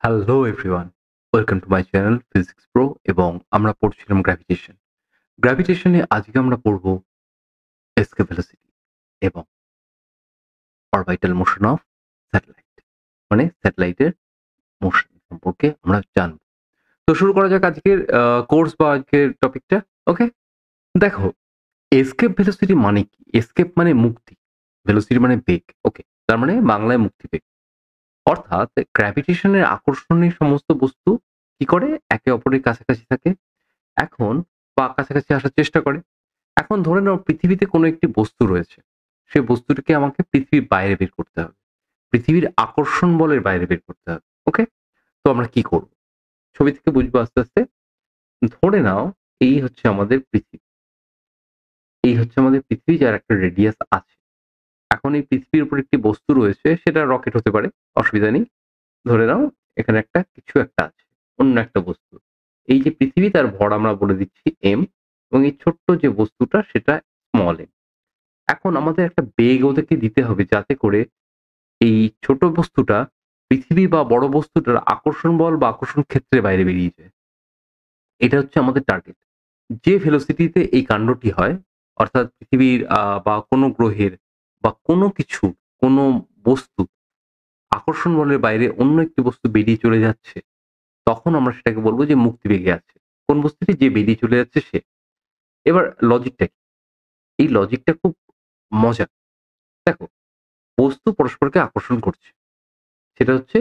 Hello everyone, welcome to my channel physics pro. এবং আমরা পড়ছিলাম গ্র্যাভিটেশনে আজকে আমরা পড়ব এসকেপ ভেলোসিটি এবং অরবিটাল মোশন অফ স্যাটেলাইট, মানে স্যাটেলাইটের মোশন সম্পর্কে আমরা জানব। তো শুরু করা যাক আজকের কোর্স বা আজকের টপিকটা। ওকে, দেখো, এসকেপ ভেলোসিটি মানে কি? এসকেপ মানে মুক্তি, ভেলোসিটি মানে বেগ। ওকে, তার মানে বাংলায় মুক্তি বেগ। অর্থাৎ গ্র্যাভিটেশনের আকর্ষণে সমস্ত বস্তু কি করে? একে অপরের কাছাকাছি থাকে এখন, বা কাছাকাছি আসার চেষ্টা করে। এখন ধরে নাও পৃথিবীতে কোনো একটি বস্তু রয়েছে। সেই বস্তুটিকে আমাকে পৃথিবীর বাইরে বের করতে হবে। পৃথিবীর আকর্ষণ বলের বাইরে বের করতে হবে। ওকে? তো আমরা কি করব? ছবি থেকে বুঝবো আস্তে, আস্তে। ধরে নাও এই হচ্ছে আমাদের পৃথিবী। এই হচ্ছে আমাদের পৃথিবী, যার একটা রেডিয়াস আছে। এখন এই পৃথিবীর উপর একটি বস্তু রয়েছে, সেটা রকেট হতে পারে, অসুবিধা নেই। ধরে নাও এখানে একটা কিছু একটা আছে, অন্য একটা বস্তু। এই যে পৃথিবী, তার ভর আমরা বলে দিচ্ছি m, এবং এই ছোট্ট যে বস্তুটা সেটা স্মল m। এখন আমাদের একটা বেগ ওদেরকে দিতে হবে, যাতে করে এই ছোট বস্তুটা পৃথিবী বা বড় বস্তুটার আকর্ষণ বল বা আকর্ষণ ক্ষেত্রের বাইরে বেরিয়ে যায়। এটা হচ্ছে আমাদের টার্গেট। যে ভেলোসিটিতে এই কাণ্ডটি হয়, অর্থাৎ পৃথিবীর বা কোনো গ্রহের বা কোনো কিছু, কোনো বস্তু আকর্ষণ বলের বাইরে অন্য একটি বস্তু বেরিয়ে চলে যাচ্ছে, তখন আমরা সেটাকে বলব যে মুক্তিবেগে আছে। কোন বস্তুটি? যে বেরিয়ে চলে যাচ্ছে সে। এবার লজিকটা কি? এই লজিকটা খুব মজার। দেখো, বস্তু পরস্পরকে আকর্ষণ করছে। সেটা হচ্ছে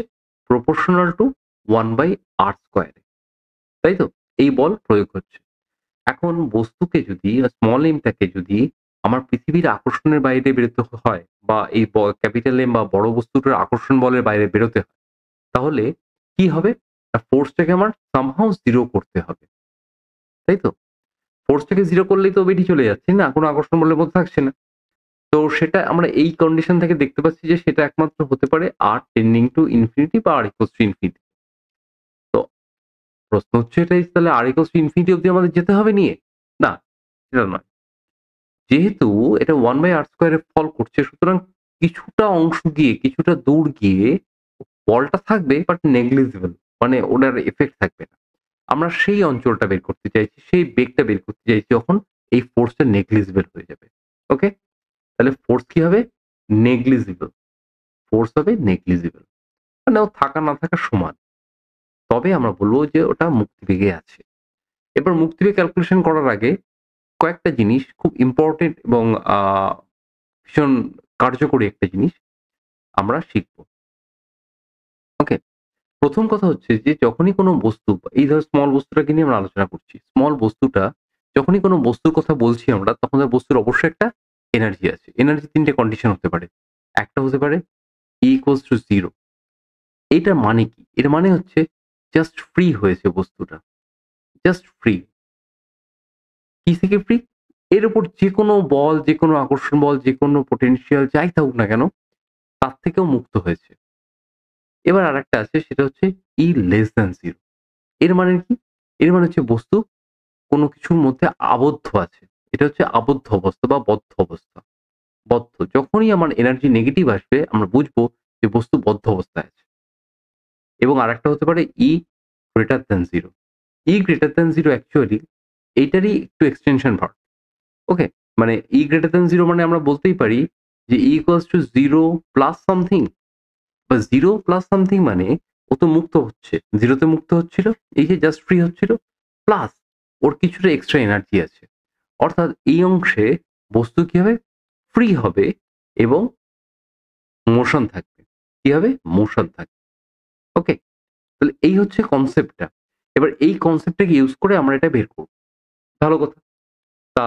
proportional to 1/r², তাই তো? এই বল প্রয়োগ হচ্ছে। এখন বস্তুকে যদি, স্মল m টাকে যদি আমার পৃথিবীর আকর্ষণের বাইরে বেরোতে হয়, বা এই ক্যাপিটাল M বা বড় বস্তুটার আকর্ষণ বলের বাইরে বেরোতে হয়, তাহলে কি হবে? ফোর্সটাকে আমার somehow 0 করতে হবে। তাই তো? ফোর্সটাকে 0 করলেই তো বেরিয়ে চলে যাচ্ছে না? কোন আকর্ষণ বলের মধ্যে থাকছে না। তো সেটা আমরা এই কন্ডিশন থেকে দেখতে পাচ্ছি যে সেটা একমাত্র হতে পারে r টেন্ডিং টু ইনফিনিটি বা r ইকুয়ালস টু ইনফিনিটি। তো প্রশ্ন হচ্ছে এটাই, তাহলে r ইকুয়ালস টু ইনফিনিটি অব্দি আমাদের যেতে হবে নিয়ে? না, সেটা নয়। যেহেতু এটা 1/r² এ ফল করছে, সুতরাং কিছুটা অংশ গিয়ে, কিছুটা দূর গিয়ে বলটা থাকবে, বাট নেগলিজিবল, মানে ওটার ইফেক্ট থাকবে না। আমরা সেই অঞ্চলটা বের করতে চাইছি, সেই বেগটা বের করতে চাইছি, যখন এই ফোর্সটা নেগলিজিবল হয়ে যাবে। ওকে? তাহলে ফোর্স কি হবে? নেগলিজিবল। ফোর্স হবে নেগলিজিবল। মানে ও থাকা না থাকা সমান। তবে আমরা বলব যে ওটা মুক্তিবেগে আছে। এবার মুক্তিবেগ ক্যালকুলেশন করার আগে কয়েকটা জিনিস খুব ইম্পোর্টেন্ট এবং আ ভীষণ কার্যকরী একটা জিনিস আমরা শিখব। ওকে? ১ম কথা হচ্ছে যে যখনই কোনো বস্তু, এই ধরো স্মল বস্তুটাকে নিয়ে আমরা আলোচনা করছি। স্মল বস্তুটা, যখনই কোনো বস্তুর কথা বলছি আমরা, তখন তার বস্তুর অবশ্যই একটা এনার্জি আছে। এনার্জি ৩ টে কন্ডিশন হতে পারে। একটা হতে পারে E equals to 0। এটার মানে কি? এর মানে হচ্ছে জাস্ট ফ্রি হয়েছে বস্তুটা। Just free. কি থেকে ফ্রি? এর উপর যেকোনো বল, যেকোনো আকর্ষণ বল, যেকোনো পোটেনশিয়াল যাই থাকুক না কেন, তার থেকেও মুক্ত হয়েছে। এবার আরেকটা আছে, সেটা হচ্ছে E less than 0। এর মানে কি? এর মানে হচ্ছে বস্তু কোনো কিছুর মধ্যে আবদ্ধ আছে। এটা হচ্ছে আবদ্ধ অবস্থা বা বদ্ধ অবস্থা। বদ্ধ। যখনই আমার এনার্জি নেগেটিভ আসবে, আমরা বুঝবো যে বস্তু বদ্ধ অবস্থায় আছে। এবং আরেকটা হতে পারে E greater than 0। E greater than 0 actually এইটারই একটু এক্সটেনশন ভার্ব। ওকে? মানে E greater than 0 মানে আমরা বলতেই পারি যে E equals to 0 plus something, বা 0 প্লাস সামথিং মানে ও তো মুক্ত হচ্ছে। 0 তে মুক্ত হচ্ছিল, এই যে জাস্ট ফ্রি হচ্ছিল, প্লাস ওর কিছুটা এক্সট্রা এনার্জি আছে। অর্থাৎ এই অংশে বস্তু কি হবে? ফ্রি হবে এবং মোশন থাকবে। কি হবে? মোশন থাকবে। ওকে? তাহলে এই হচ্ছে কনসেপ্টটা। এবার এই কনসেপ্টটাকে ইউজ করে আমরা এটা বের করব। ভালো কথা। তা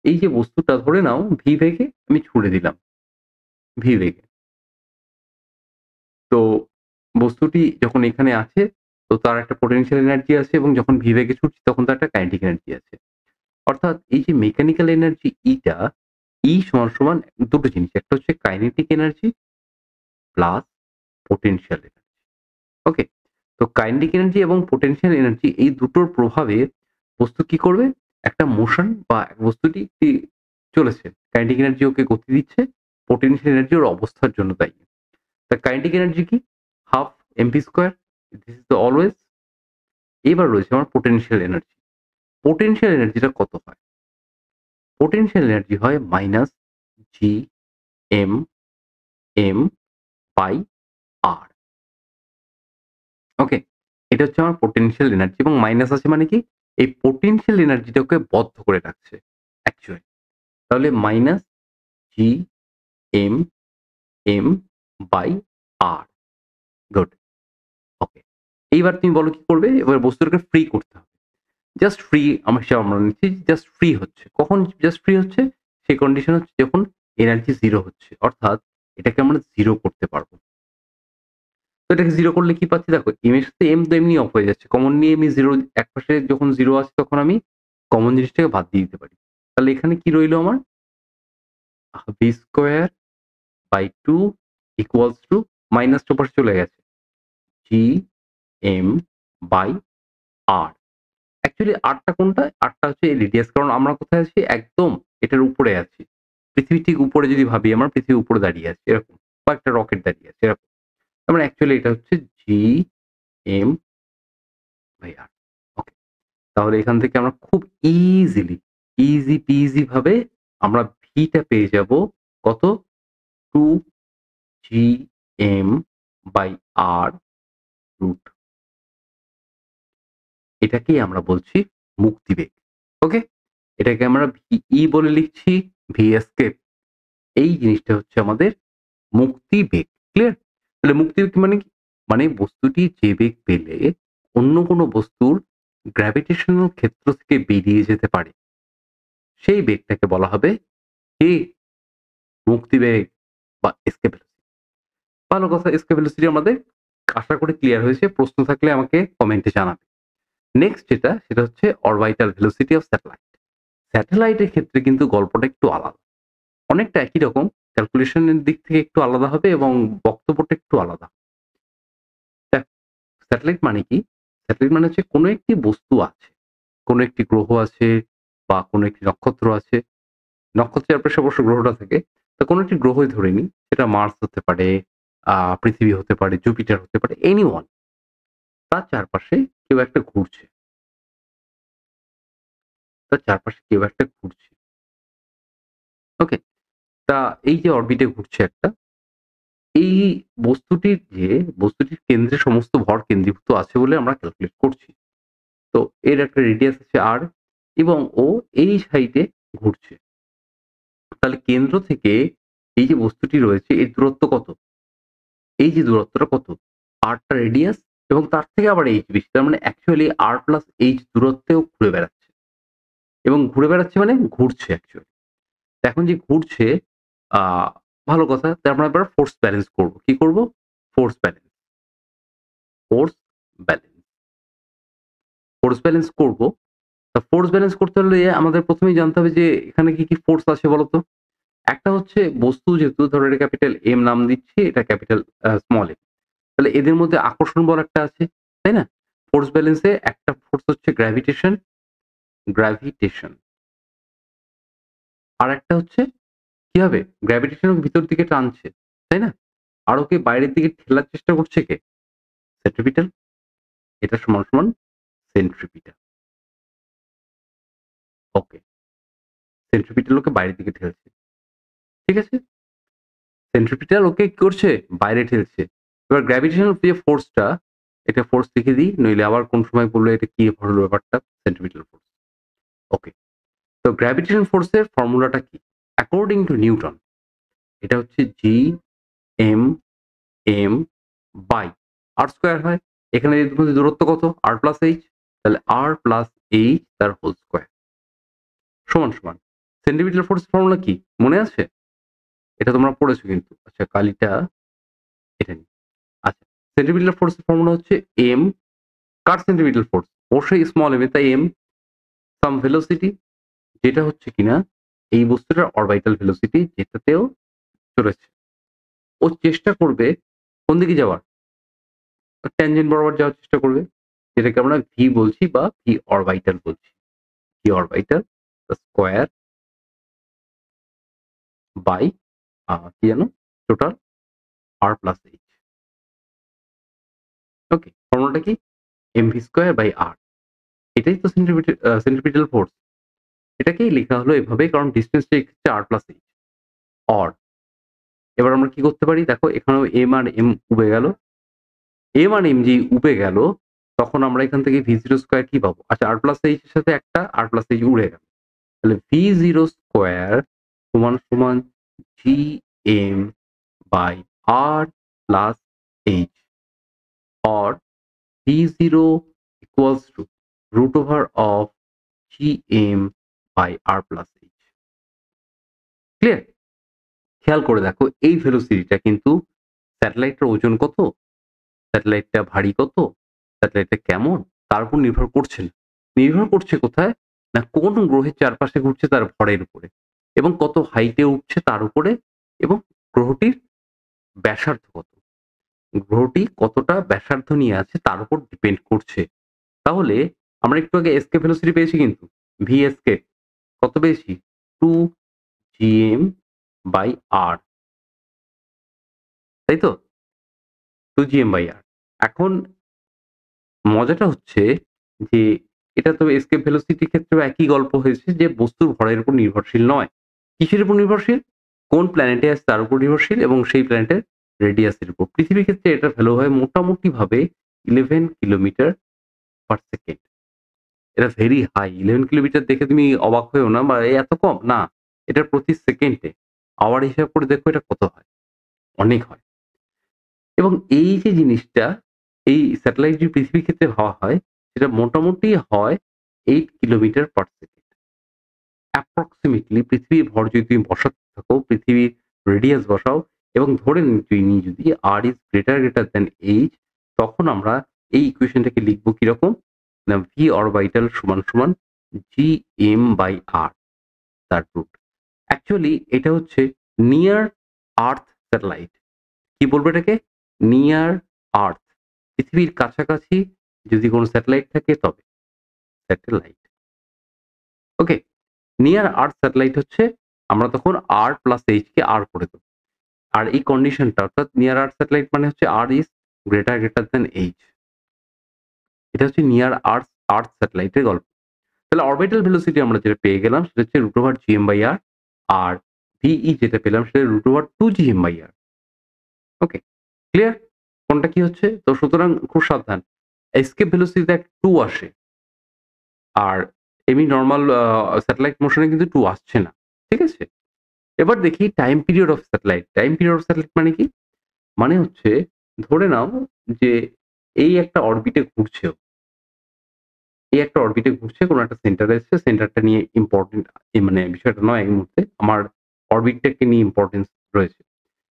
এই যে বস্তুটা ধরে নাও v বেগে আমি ছুড়ে দিলাম। v বেগে। তো বস্তুটি যখন এখানে আছে, তো তার একটা পোটেনশিয়াল এনার্জি আছে, এবং যখন v বেগে ছুটছি তখন তার একটা কাইনেটিক এনার্জি আছে। অর্থাৎ এই যে মেকানিক্যাল এনার্জি E টা, E সমান দুটো জিনিস। একটা হচ্ছে kinetic energy plus potential energy. Okay? তো কাইনেটিক এনার্জি এবং পোটেনশিয়াল এনার্জি এই দুটোর প্রভাবে বস্তু কি করবে? একটা মোশন বা বস্তুটি চলেছে। কাইনেটিক এনার্জি ওকে গতি দিচ্ছে, পোটেনশিয়াল এনার্জি ওর অবস্থার জন্য দায়ী। তা কাইনেটিক এনার্জি কি? 12 mv²। This is the always. এবার রয়েছে আমার পোটেনশিয়াল এনার্জি। পোটেনশিয়াল এনার্জিটা কত হয়? পোটেনশিয়াল এনার্জি হয় minus G M M by R. Okay? এটা হচ্ছে আমার পোটেনশিয়াল এনার্জি এবং মাইনাস আছে মানে কি? এই পোটেনশিয়াল এনার্জিটাকে বদ্ধ করে রাখছে অ্যাকচুয়ালি। তাহলে minus G M M by R. Good. Okay. এইবার তুমি বলো কি করবে? এবার বস্তুটাকে ফ্রি করতে হবে। জাস্ট ফ্রি হিসাব আমরা নিচ্ছি জাস্ট ফ্রি হচ্ছে। কখন জাস্ট ফ্রি হচ্ছে? সেই কন্ডিশন হচ্ছে যখন এনার্জি 0 হচ্ছে। অর্থাৎ এটাকে আমরা 0 করতে পারব। তো এটাকে 0 করলে কি পাচ্ছি দেখো, m এর সাথে m তো এমনি অফ হয়ে যাচ্ছে। কমন নিয়ে আমি 0 একপাশে যখন 0 আছে তখন আমি কমন জিনিসটাকে বাদ দিয়ে দিতে পারি। তাহলে এখানে কি রইল আমার? v square by 2 equals to মাইনাসটা ওপাশে চলে গেছে। g m by r। Actually r টা কোনটা? r টা হচ্ছে এই রেডিয়াস। কারণ আমরা কোথায় আছি? একদম এটার উপরে আছি। পৃথিবীর ঠিক উপরে যদি ভাবি আমরা পৃথিবীর উপরে দাঁড়িয়ে আছি এরকম। বা একটা রকেট দাঁড়িয়ে আছে এরকম। তার মানে অ্যাকচুয়ালি এটা হচ্ছে g m বাই r। ওকে। তাহলে এখান থেকে আমরা খুব ইজি পিজি ভাবে আমরা ভি টা পেয়ে যাব কত? 2gm by r root. এটাকেই আমরা বলছি মুক্তিবেগ। ওকে? এটাকে আমরা ভিই বলে লিখছি, ভি এসকেপ। এই জিনিসটা হচ্ছে আমাদের মুক্তিবেগ। ক্লিয়ার? তাহলে মুক্তিবেগ মানে কি? মানে বস্তুটি যে বেগ পেলে অন্য কোনো বস্তুর গ্র্যাভিটেশনাল ক্ষেত্র থেকে বেরিয়ে যেতে পারে, সেই বেগটাকে বলা হবে কি? মুক্তিবেগ বা এসকেপ ভেলোসিটি। ভালো কথা, এসকেপ ভেলোসিটি আমাদের আশা করি ক্লিয়ার হয়েছে। প্রশ্ন থাকলে আমাকে কমেন্টে জানাবে। নেক্সট যেটা সেটা হচ্ছে অরবিটাল ভেলোসিটি অফ স্যাটেলাইট। স্যাটেলাইটের ক্ষেত্রে কিন্তু গল্পটা একটু আলাদা। অনেকটা একই রকম, ক্যালকুলেশনের দিক থেকে একটু আলাদা হবে এবং বক্তব্যটা একটু আলাদা। দেখ, স্যাটেলাইট মানে কি? স্যাটেলাইট মানে হচ্ছে কোনো একটি বস্তু আছে, কোনো একটি গ্রহ আছে বা কোনো একটি নক্ষত্র আছে। নক্ষত্রের চারপাশে অবশ্য গ্রহটা থাকে। তো কোনো একটি গ্রহই ধরে নিই, সেটা মার্স হতে পারে, পৃথিবী হতে পারে, জুপিটার হতে পারে, এনিওয়ান। তার চারপাশে কেউ একটা ঘুরছে। তার চারপাশে কেউ একটা ঘুরছে। ওকে? তা এই যে অরবিটে ঘুরছে একটা, এই বস্তুটির কেন্দ্রে সমস্ত ভর কেন্দ্রীভূত আছে বলে আমরা ক্যালকুলেট করছি। তো এর একটা রেডিয়াস আছে r এবং ও এই সাইডে ঘুরছে। তাহলে কেন্দ্র থেকে এই যে বস্তুটি রয়েছে এর দূরত্ব কত? এই যে দূরত্বটা কত? r টা রেডিয়াস এবং তার থেকে আবার h বেশি। তার মানে অ্যাকচুয়ালি r প্লাস h দূরত্বেও ঘুরে বেড়াচ্ছে। এবং ঘুরে বেড়াচ্ছে মানে ঘুরছে অ্যাকচুয়ালি। এখন যে ঘুরছে, আ ভালো কথা। তার মানে আমরা ফোর্স ব্যালেন্স করব। কি করব? Force balance. Force balance. Force balance করব। তা ফোর্স ব্যালেন্স করতে হলে আমাদের ১ম এই জানতে হবে যে এখানে কি ফোর্স আছে বলতো? একটা হচ্ছে বস্তু যেহেতু ধরো এটা ক্যাপিটাল M নাম দিচ্ছি, এটা ক্যাপিটাল স্মল m। তাহলে এদের মধ্যে আকর্ষণ বল একটা আছে, তাই না? ফোর্স ব্যালেন্সে একটা ফোর্স হচ্ছে গ্র্যাভিটেশন, গ্র্যাভিটেশন। আরেকটা হচ্ছে কি হবে? গ্র্যাভিটেশন ওকে ভিতর দিকে টানছে, তাই না? আর ওকে বাইরের দিকে ঠেলার চেষ্টা করছে কে? সেন্ট্রিপিটাল। এটা সমান সেন্ট্রিপিটাল। ওকে। সেন্ট্রিপিটাল ওকে বাইরের দিকে ঠেলছে। ঠিক আছে? সেন্ট্রিপিটাল ওকে কি করছে? বাইরে ঠেলছে। এবার গ্র্যাভিটেশনাল যে ফোর্সটা, এটা ফোর্স লিখে দিই, নইলে আবার কোন সময় বললে এটা কি হলো ব্যাপারটা? Centripetal force. ওকে। তো গ্র্যাভিটেশন ফোর্সের ফর্মুলাটা কি? অ্যাকর্ডিং টু নিউটন এটা হচ্ছে Gm m by r square হয়। এখানে এর মধ্যে দূরত্ব কত? r plus h। তাহলে r প্লাস h তার হোল স্কয়ার সমান। সেন্টিমিটার ফোর্সের ফর্মুলা কি? মনে আছে? এটা তোমরা পড়েছো কিন্তু। আচ্ছা কালিটা এটা নিই। আচ্ছা, সেন্টিমিটার ফোর্সের ফর্মুলা হচ্ছে m। কার সেন্টিমিটার ফোর্স? অবশ্যই স্মল m, তাই m সাম ভেলোসিটি, যেটা হচ্ছে কিনা এই বস্তুটার অরবিটাল ভেলোসিটি যেটাতেও চলেছে। ও চেষ্টা করবে কোন দিকে যাওয়ার? ট্যানজেন্ট বরাবর যাওয়ার চেষ্টা করবে। যেটাকে আমরা ভি বলছি বা ভি অরবিটাল বলছি। ভি অরবিটাল স্কয়ার বাই কি জানো? Total r plus h। ওকে? ফর্মুলাটা কি? mv²/r। এটাই তো সেন্ট্রিপিটাল ফোর্স। এটাকেই লেখা হলো এভাবে, কারণ ডিসটেন্সটা এক্ষেত্রে r+h। অর এবার আমরা কি করতে পারি? দেখো এখানেও m আর m উবে গেল। m আর m যেই উবে গেল, তখন আমরা এখান থেকে v0² কি পাবো? আচ্ছা, r+h এর সাথে একটা r+h উড়ে গেল। তাহলে v0² = gm/r+h, or v0 = √of gm/r+h। Clear? খেয়াল করে দেখো এই ভেলোসিটিটা কিন্তু স্যাটেলাইটের ওজন কত, স্যাটেলাইটটা ভারী কত, স্যাটেলাইটটা কেমন, তার উপর নির্ভর করছে না। নির্ভর করছে কোথায়? না কোন গ্রহের চারপাশে ঘুরছে তার ভরের উপরে, এবং কত হাইটে উঠছে তার উপরে, এবং গ্রহটির ব্যাসার্ধ কত। গ্রহটি কতটা ব্যাসার্ধ নিয়ে আছে তার উপর ডিপেন্ড করছে। তাহলে আমরা একটু আগে এসকেপ ভেলোসিটি পেয়েছি, কিন্তু ভি এসকেপ কত পেয়েছি? 2gm/r, তাই তো? 2gm/r। এখন মজাটা হচ্ছে যে এটা তো এসকেপ ভেলোসিটির ক্ষেত্রেও একই গল্প হয়েছে, যে বস্তুর ভরের উপর নির্ভরশীল নয়। কিসের উপর নির্ভরশীল? কোন প্ল্যানেটে আছে তার উপর নির্ভরশীল, এবং সেই প্ল্যানেটের রেডিয়াসের উপর। পৃথিবীর ক্ষেত্রে এটার ভ্যালু হয় মোটামুটিভাবে 11 কিলোমিটার/সেকেন্ড। এটা ভেরি হাই। 11 কিলোমিটার দেখে তুমি অবাক হইও না, বা এত কম না। এটা প্রতি সেকেন্ডে আওয়ার হিসাব করে দেখো এটা কত হয়। অনেক হয়। এবং এই যে জিনিসটা, এই স্যাটেলাইট যে পৃথিবীর ক্ষেত্রে হওয়া হয়, সেটা মোটামুটি হয় 8 কিলোমিটার/সেকেন্ড। অ্যাপ্রক্সিমেটলি পৃথিবীর ভর যদি তুমি বসাতে থাকো, পৃথিবীর রেডিয়াস বসাও, এবং ধরে নিই যদি r is greater than h, তখন আমরা এই ইকুয়েশনটাকে লিখবো কিরকম? না v orbital = gm/r, তার রুট। অ্যাকচুয়ালি এটা হচ্ছে নিয়ার আর্থ স্যাটেলাইট। কি বলবো এটাকে? নিয়ার আর্থ। পৃথিবীর কাছাকাছি যদি কোনো স্যাটেলাইট থাকে তবে স্যাটেলাইট। ওকে? নিয়ার আর্থ স্যাটেলাইট হচ্ছে, আমরা তখন r+h কে r করে দেব। আর এই কন্ডিশনটা, অর্থাৎ নিয়ার আর্থ স্যাটেলাইট মানে হচ্ছে r is greater than h। এটা হচ্ছে নিয়ার আর্থ স্যাটেলাইটের গল্প। তাহলে অরবিটাল ভেলোসিটি আমরা যেটা পেয়ে গেলাম সেটা হচ্ছে √gm/r, আর VE যেটা পেলাম সেটা √2gm/r। ওকে? ক্লিয়ার? কোনটা কি হচ্ছে? তো সুতরাং খুব সাবধান। এসকেপ ভেলোসিটিতে একটা 2 আসে। আর এমনি নরমাল স্যাটেলাইট মোশন এ কিন্তু 2 আসছে না। ঠিক আছে? এবার দেখি time period of satellite. Time period of satellite মানে কি? মানে হচ্ছে, ধরে নাও যে এই একটা অরবিটে ঘুরছে ও। এই একটা অরবিটে ঘুরছে, কোন একটা সেন্টারে এসছে। সেন্টারটা নিয়ে ইম্পোর্টেন্ট মানে বিষয়টা নয় এই মুহূর্তে। আমার অরবিটটাকে নিয়ে ইম্পোর্টেন্স রয়েছে।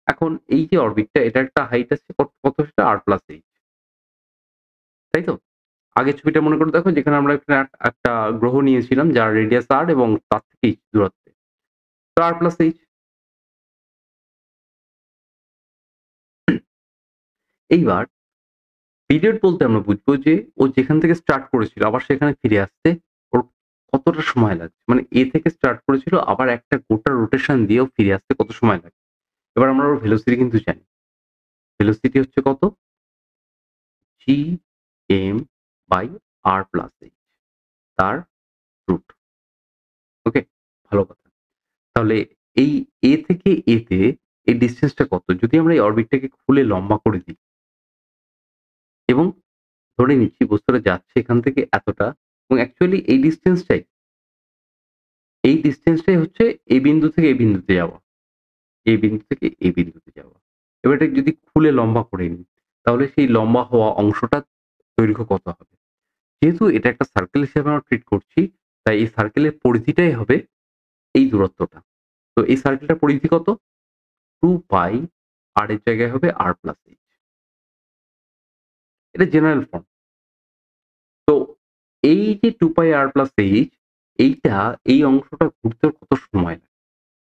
এখন এই যে অরবিটটা, এটার একটা হাইট আছে কত সেটা r+h, তাই তো? আগের ছবিটা মনে করে দেখো, যেখানে আমরা এখানে একটা গ্রহ নিয়েছিলাম যার রেডিয়াস r এবং তার থেকে h দূরত্বে। তো r+h। এইবার পিরিয়ড বলতে আমরা বুঝবো যে ও যেখান থেকে স্টার্ট করেছিল আবার সেখানে ফিরে আসতে ওর কতটা সময় লাগছে। মানে A থেকে স্টার্ট করেছিল, আবার একটা গোটা রোটেশন দিয়েও ফিরে আসতে কত সময় লাগে। এবার আমরা ওর ভেলোসিটি কিন্তু জানি। ভেলোসিটি হচ্ছে কত? gm/r+h, তার রুট। ওকে? ভালো কথা। তাহলে এই A থেকে A তে এই ডিসট্যান্সটা কত? যদি আমরা এই অরবিটটাকে খুলে লম্বা করে দিই, এবং ধরে নিচ্ছি বস্তুটা যাচ্ছে এখান থেকে এতটা, এবং অ্যাকচুয়ালি এই ডিসট্যান্সটাই হচ্ছে এই বিন্দু থেকে এই বিন্দুতে যাওয়া। এই বিন্দু থেকে এই বিন্দুতে যাওয়া। এবার এটা যদি খুলে লম্বা করে নিই, তাহলে সেই লম্বা হওয়া অংশটা দৈর্ঘ্য কত হবে? যেহেতু এটা একটা সার্কেল হিসেবে আমরা ট্রিট করছি, তাই এই সার্কেলের পরিধিটাই হবে এই দূরত্বটা। তো এই সার্কেলটার পরিধি কত? 2π, আর এর জায়গায় হবে r+h। এটা জেনারেল ফর্ম। তো এই যে 2πr+h, এইটা, এই অংশটা ঘুরতে কত সময় লাগে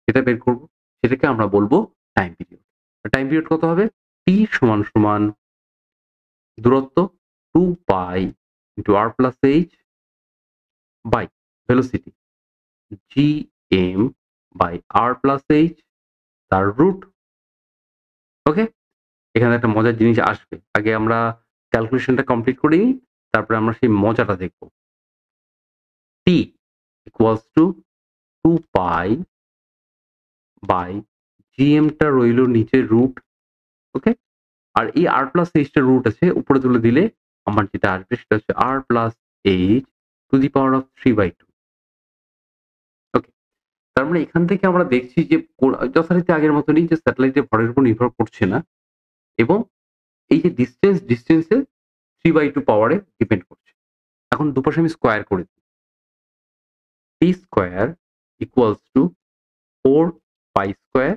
সেটা বের করব। সেটাকে আমরা বলব টাইম পিরিয়ড। টাইম পিরিয়ড কত হবে? t = দূরত্ব 2π r+h বাই ভেলোসিটি gm/r+h, তার রুট। ওকে? এখানে একটা মজার জিনিস আসবে। আগে আমরা ক্যালকুলেশনটা কমপ্লিট করে নিই, তারপরে আমরা সেই মজাটা দেখব। t equals to 2 pi by gm টা রইল নিচে রুট, ওকে? আর এই r প্লাস h টা রুট আছে, উপরে তুলে দিলে আমার যেটা আসবে সেটা হচ্ছে r plus h to the power of 3/2, ওকে? তার মানে এখান থেকে আমরা দেখছি যে যথারীতি আগের মতনই যে স্যাটেলাইটের ভরের উপর নির্ভর করছে না, এবং এই যে ডিসটেন্সে 3/2 পাওয়ারে ডিপেন্ড করছে। এখন দুপাশে আমি স্কোয়ার করে দিই। t square equals to 4 pi square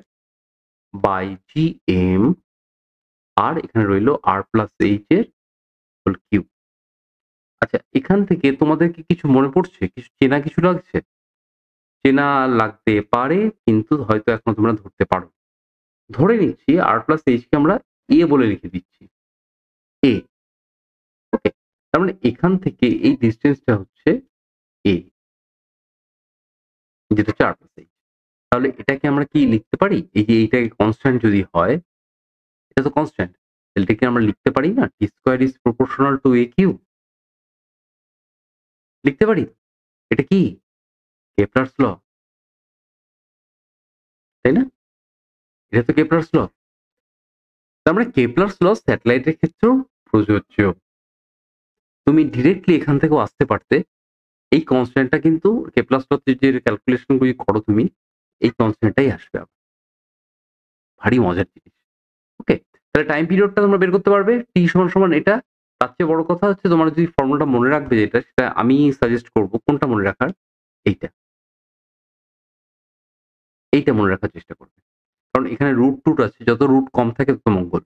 by gm, আর এখানে রইল r প্লাস h এর হোল কিউব। আচ্ছা, এখান থেকে তোমাদের কি কিছু মনে পড়ছে? কিছু চেনা কিছু লাগছে? চেনা লাগতে পারে, কিন্তু হয়তো এখনো তোমরা ধরতে পারো। ধরে নিচ্ছি r প্লাস h কে আমরা a বলে লিখে দিচ্ছি। a, ওকে? তার মানে এখান থেকে এই ডিসটেন্সটা হচ্ছে a, যেটা হচ্ছে r প্লাস h। তাহলে এটাকে আমরা কি লিখতে পারি? এই যে এইটাকে কনস্ট্যান্ট যদি হয়, এটা তো কনস্ট্যান্ট, তাহলে এটাকে আমরা লিখতে পারি না t square is proportional to a cube? লিখতে পারি? এটা কি কেপলারস ল, তাই না? এটা তো কেপলারস ল। তার মানে কেপলারস ল স্যাটেলাইটের ক্ষেত্রেও প্রযোজ্য। তুমি ডিরেক্টলি এখান থেকেও আসতে পারতে। এই কনস্ট্যান্টটা কিন্তু কেপলারস ল তে যে ক্যালকুলেশন গুলি করো তুমি, এই কনস্ট্যান্টটাই আসবে আবার। ভারী মজার জিনিস। ওকে? তাহলে টাইম পিরিয়ডটা তোমরা বের করতে পারবে। t সমান সমান এটা। তার চেয়ে বড় কথা হচ্ছে তোমরা যদি ফর্মুলাটা মনে রাখবে যেটা, সেটা আমি সাজেস্ট করব কোনটা মনে রাখার? এইটা। এইটা মনে রাখার চেষ্টা করবে। কারণ এখানে রুট-টুট আছে। যত রুট কম থাকে তত মঙ্গল।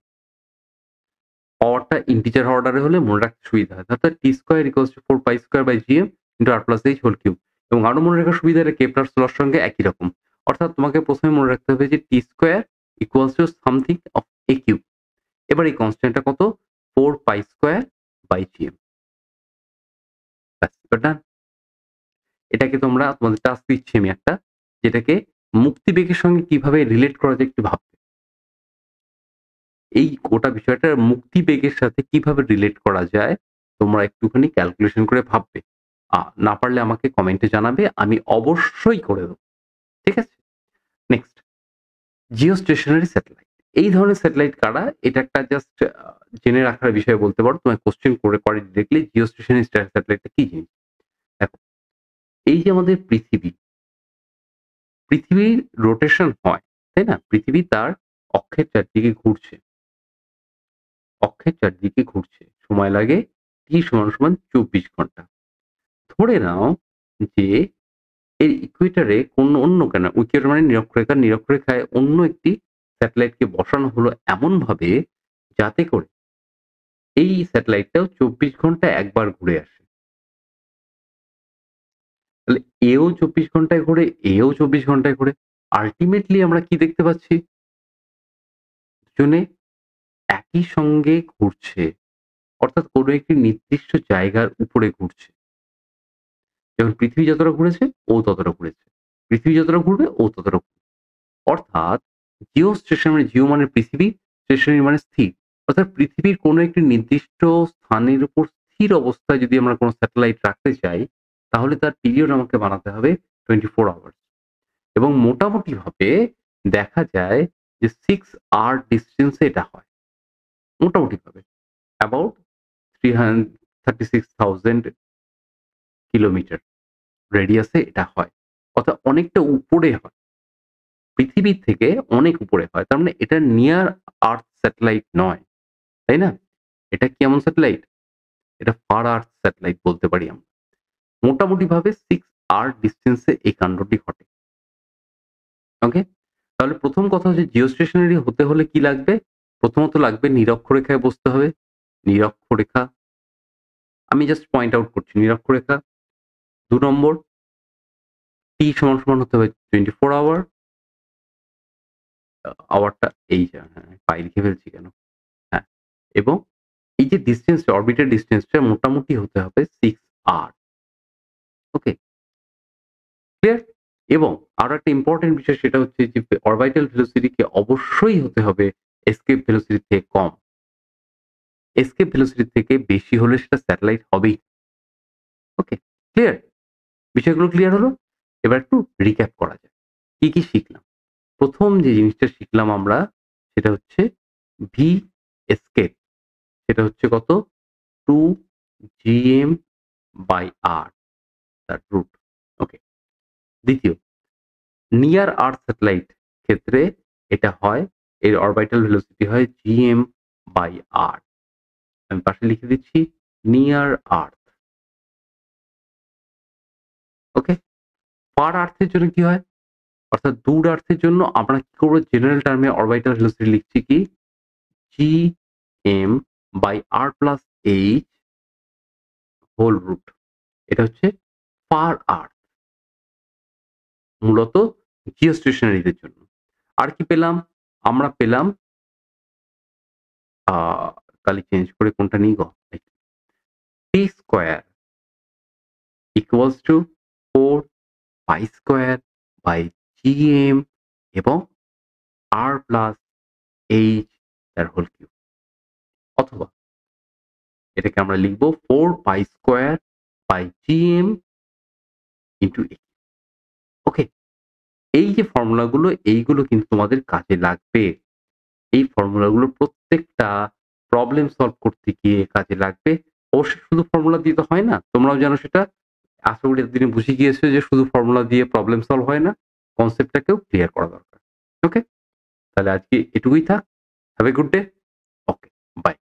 পাওয়ারটা ইন্টিজার অর্ডারে হলে মনে রাখতে সুবিধা হয়। অর্থাৎ t square equals to 4 pi square by gm into r plus h whole cube. এবং আরো মনে রাখার সুবিধা এটা কেপলারস লর সঙ্গে একই রকম। অর্থাৎ তোমাকে প্রথমে মনে রাখতে হবে যে t square equals to something of a cube. এবার এই কনস্ট্যান্টটা কত? 4 পাই স্কয়ার বাই gm। ব্যাস, এবার ডান। এটাকে তোমরা, তোমাদের টাস্ক দিচ্ছি আমি একটা, যেটাকে মুক্তিবেগের সঙ্গে কিভাবে রিলেট করা যায় একটু ভাববে। এই গোটা বিষয়টা মুক্তিবেগের সাথে কিভাবে রিলেট করা যায় তোমরা একটুখানি ক্যালকুলেশন করে ভাববে। না পারলে আমাকে কমেন্টে জানাবে, আমি অবশ্যই করে দেবো। ঠিক আছে? Next, geostationary satellite. এই ধরনের স্যাটেলাইট কারা? এটা একটা জাস্ট জেনে রাখার বিষয় বলতে পারো। তোমায় কোশ্চেন করে ডিরেক্টলি জিওস্টেশনারি স্যাটেলাইটটা কি জিনিস? দেখো, এই যে আমাদের পৃথিবীর রোটেশন হয়, তাই না? পৃথিবী তার অক্ষের চারদিকে ঘুরছে। অক্ষের চারদিকে ঘুরছে। সময় লাগে t সমান সমান 24 ঘন্টা। ধরে নাও যে এর ইকুয়েটরে অন্য কেন, ইকুয়েটর মানে নিরক্ষরেখা, নিরক্ষরেখায় অন্য একটি স্যাটেলাইটকে বসানো হলো এমনভাবে যাতে করে এই স্যাটেলাইটটাও 24 ঘন্টায় একবার ঘুরে আসে। তাহলে এও 24 ঘন্টায় ঘোরে, এও 24 ঘন্টায় ঘোরে। আল্টিমেটলি আমরা কি দেখতে পাচ্ছি? দুজনে একই সঙ্গে ঘুরছে। অর্থাৎ কোনো একটি নির্দিষ্ট জায়গার উপরে ঘুরছে। যেমন পৃথিবী যতটা ঘুরেছে, ও ততটা ঘুরেছে। পৃথিবী যতটা ঘুরবে, ও ততটা ঘুরবে। অর্থাৎ জিও স্টেশনারি, জিও মানে পৃথিবী, স্টেশনারি মানে স্থির। অর্থাৎ পৃথিবীর কোনো একটি নির্দিষ্ট স্থানের উপর স্থির অবস্থায় যদি আমরা কোনো স্যাটেলাইট রাখতে চাই, তাহলে তার পিরিয়ড আমাকে বানাতে হবে 24 আওয়ার্স। এবং মোটামুটিভাবে দেখা যায় যে 6 আওয়ার ডিসটেন্সে এটা হয়। মোটামুটিভাবে অ্যাবাউট 36,000 কিলোমিটার রেডিয়াসে এটা হয়। অর্থাৎ অনেকটা উপরে হয়। পৃথিবীর থেকে অনেক উপরে হয়। তার মানে এটা নিয়ার আর্থ স্যাটেলাইট নয়। তাই না? এটা কেমন স্যাটেলাইট? এটা ফার আর্থ স্যাটেলাইট বলতে পারি আমরা। মোটামুটিভাবে 6 আওয়ার ডিসট্যান্সে এই কাণ্ডটি ঘটে। ওকে? তাহলে প্রথম কথা হচ্ছে জিওস্টেশনারি হতে হলে কি লাগবে? প্রথমত লাগবে নিরক্ষরেখায় বসতে হবে। নিরক্ষরেখা। আমি জাস্ট পয়েন্ট আউট করছি নিরক্ষরেখা। ২ নম্বর, টি সমান সমান হতে হবে 24 আওয়ার। আওয়ারটা এই যে, হ্যাঁ, পাই লিখে ফেলছি কেন? হ্যাঁ, এবং এই যে ডিসট্যান্সটা, অরবিটাল ডিসট্যান্সটা মোটামুটি হতে হবে 6 আওয়ার। ওকে? ক্লিয়ার? এবং আরো একটা ইম্পোর্টেন্ট বিষয়, সেটা হচ্ছে যে অরবিটাল ভেলোসিটি কে অবশ্যই হতে হবে এস্কেপ ভেলোসিটি থেকে কম। এসকেপ ভেলোসিটি থেকে বেশি হলে সেটা স্যাটেলাইট হবেই। ওকে, ক্লিয়ার? বিষয়গুলো ক্লিয়ার হলো? এবার একটু রিক্যাপ করা যাক। কি, কি শিখলাম? ১ম যে জিনিসটা শিখলাম আমরা সেটা হচ্ছে ভি এসকেপ। সেটা হচ্ছে কত? 2 gm/r তার রুট। ওকে। দ্বিতীয়, নিয়ার আর্থ স্যাটেলাইট ক্ষেত্রে এটা হয়, এর অরবিটাল ভেলোসিটি হয় gm/r। আমি পাশে লিখে দিচ্ছি নিয়ার আর্থ। ওকে? ফার আর্থের জন্য কি হয়? অর্থাৎ দূর আর্থের জন্য আমরা কি করব? জেনারেল টার্মে অরবিটাল ভেলোসিটি লিখছি কি? gm/r+h whole root. এটা হচ্ছে ফার আর্থ। মূলত জিওস্টেশনারিদের জন্য। আর কি পেলাম? আমরা পেলাম আ কালি চেঞ্জ করে কোনটা নিই গো? T square equals to 4 pi square by gm এবং r প্লাস h তার হোল কিউব। অথবা এটাকে আমরা লিখব 4 pi square by gm into h। Okay? এই যে ফর্মুলাগুলো এইগুলো কিন্তু তোমাদের কাজে লাগবে। এই ফর্মুলাগুলো প্রত্যেকটা প্রবলেম সলভ করতে গিয়ে কাজে লাগবে। অবশ্যই শুধু ফর্মুলা দিয়ে তো হয় না। তোমরাও জানো সেটা। আশা করি এতদিনে বুঝে গিয়েছো যে শুধু ফর্মুলা দিয়ে প্রবলেম সলভ হয় না। কনসেপ্টটাকেও ক্লিয়ার করা দরকার। ওকে? তাহলে আজকে এটুকুই থাক। Have a good day. Okay, by.